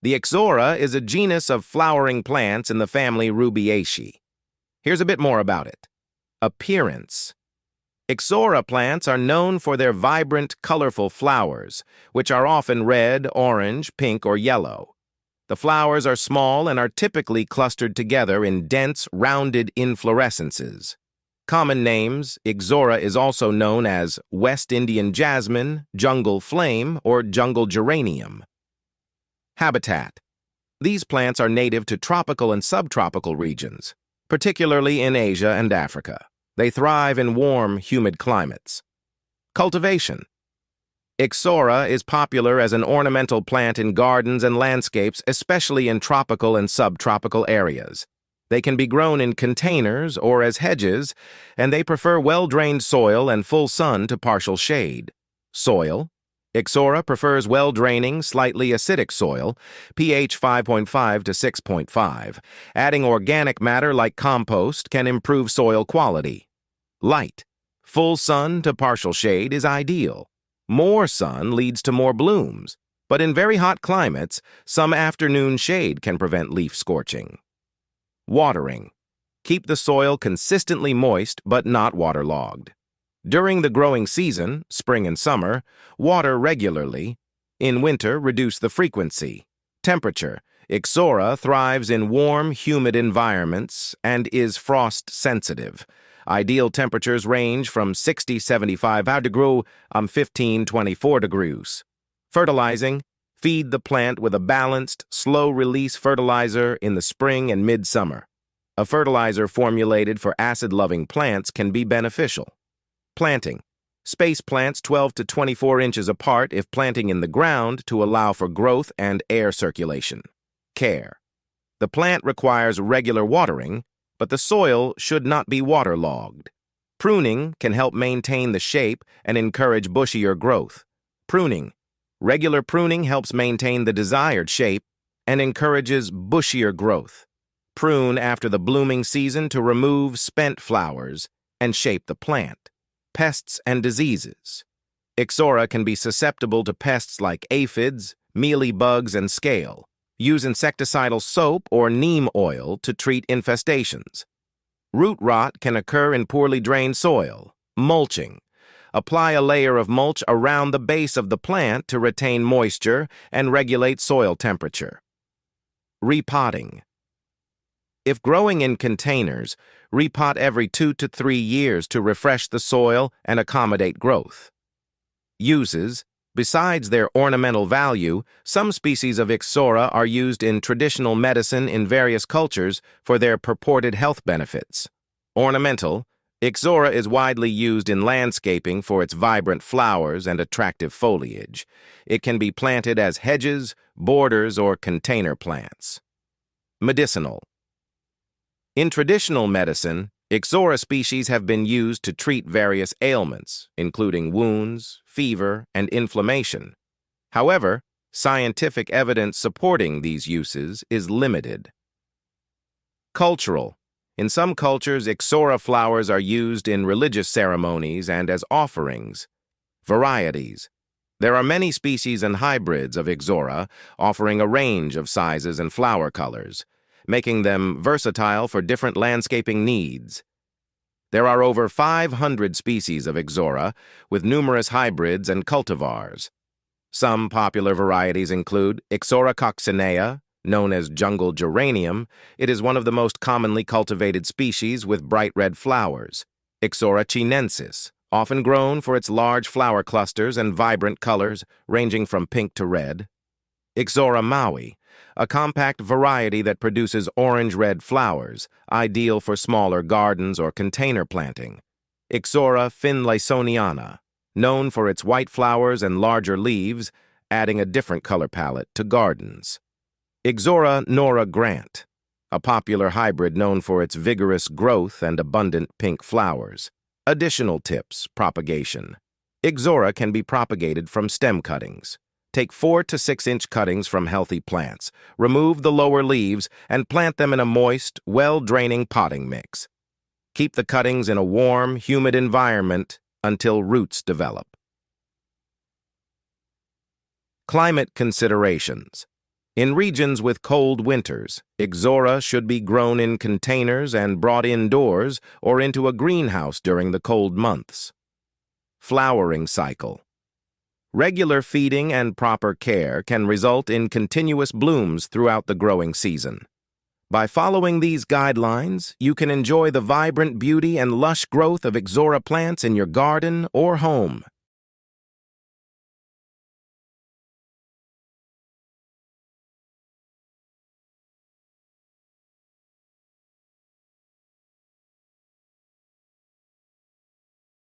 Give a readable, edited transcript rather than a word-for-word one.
The Ixora is a genus of flowering plants in the family Rubiaceae. Here's a bit more about it. Appearance. Ixora plants are known for their vibrant, colorful flowers, which are often red, orange, pink, or yellow. The flowers are small and are typically clustered together in dense, rounded inflorescences. Common names: Ixora is also known as West Indian jasmine, jungle flame, or jungle geranium. Habitat. These plants are native to tropical and subtropical regions, particularly in Asia and Africa. They thrive in warm, humid climates. Cultivation. Ixora is popular as an ornamental plant in gardens and landscapes, especially in tropical and subtropical areas. They can be grown in containers or as hedges, and they prefer well-drained soil and full sun to partial shade. Soil. Ixora prefers well-draining, slightly acidic soil, pH 5.5 to 6.5. Adding organic matter like compost can improve soil quality. Light. Full sun to partial shade is ideal. More sun leads to more blooms, but in very hot climates, some afternoon shade can prevent leaf scorching. Watering. Keep the soil consistently moist but not waterlogged. During the growing season, spring and summer, water regularly. In winter, reduce the frequency. Temperature. Ixora thrives in warm, humid environments and is frost-sensitive. Ideal temperatures range from 60-75 degrees to 15-24 degrees. Fertilizing. Feed the plant with a balanced, slow-release fertilizer in the spring and midsummer. A fertilizer formulated for acid-loving plants can be beneficial. Planting. Space plants 12 to 24 inches apart if planting in the ground to allow for growth and air circulation. Care. The plant requires regular watering, but the soil should not be waterlogged. Pruning can help maintain the shape and encourage bushier growth. Pruning. Regular pruning helps maintain the desired shape and encourages bushier growth. Prune after the blooming season to remove spent flowers and shape the plant. Pests and diseases. Ixora can be susceptible to pests like aphids, mealybugs, and scale. Use insecticidal soap or neem oil to treat infestations. Root rot can occur in poorly drained soil. Mulching. Apply a layer of mulch around the base of the plant to retain moisture and regulate soil temperature. Repotting. If growing in containers, repot every 2 to 3 years to refresh the soil and accommodate growth. Uses. Besides their ornamental value, some species of Ixora are used in traditional medicine in various cultures for their purported health benefits. Ornamental. Ixora is widely used in landscaping for its vibrant flowers and attractive foliage. It can be planted as hedges, borders, or container plants. Medicinal. In traditional medicine, Ixora species have been used to treat various ailments, including wounds, fever, and inflammation. However, scientific evidence supporting these uses is limited. Cultural. In some cultures, Ixora flowers are used in religious ceremonies and as offerings. Varieties. There are many species and hybrids of Ixora, offering a range of sizes and flower colors, making them versatile for different landscaping needs. There are over 500 species of Ixora, with numerous hybrids and cultivars. Some popular varieties include Ixora coccinea, known as jungle geranium. It is one of the most commonly cultivated species with bright red flowers. Ixora chinensis, often grown for its large flower clusters and vibrant colors ranging from pink to red. Ixora maui, a compact variety that produces orange-red flowers, ideal for smaller gardens or container planting. Ixora finlaysoniana, known for its white flowers and larger leaves, adding a different color palette to gardens. Ixora Nora Grant, a popular hybrid known for its vigorous growth and abundant pink flowers. Additional tips: propagation. Ixora can be propagated from stem cuttings. Take 4 to 6 inch cuttings from healthy plants, remove the lower leaves, and plant them in a moist, well-draining potting mix. Keep the cuttings in a warm, humid environment until roots develop. Climate considerations. In regions with cold winters, Ixora should be grown in containers and brought indoors or into a greenhouse during the cold months. Flowering cycle. Regular feeding and proper care can result in continuous blooms throughout the growing season. By following these guidelines, you can enjoy the vibrant beauty and lush growth of Ixora plants in your garden or home.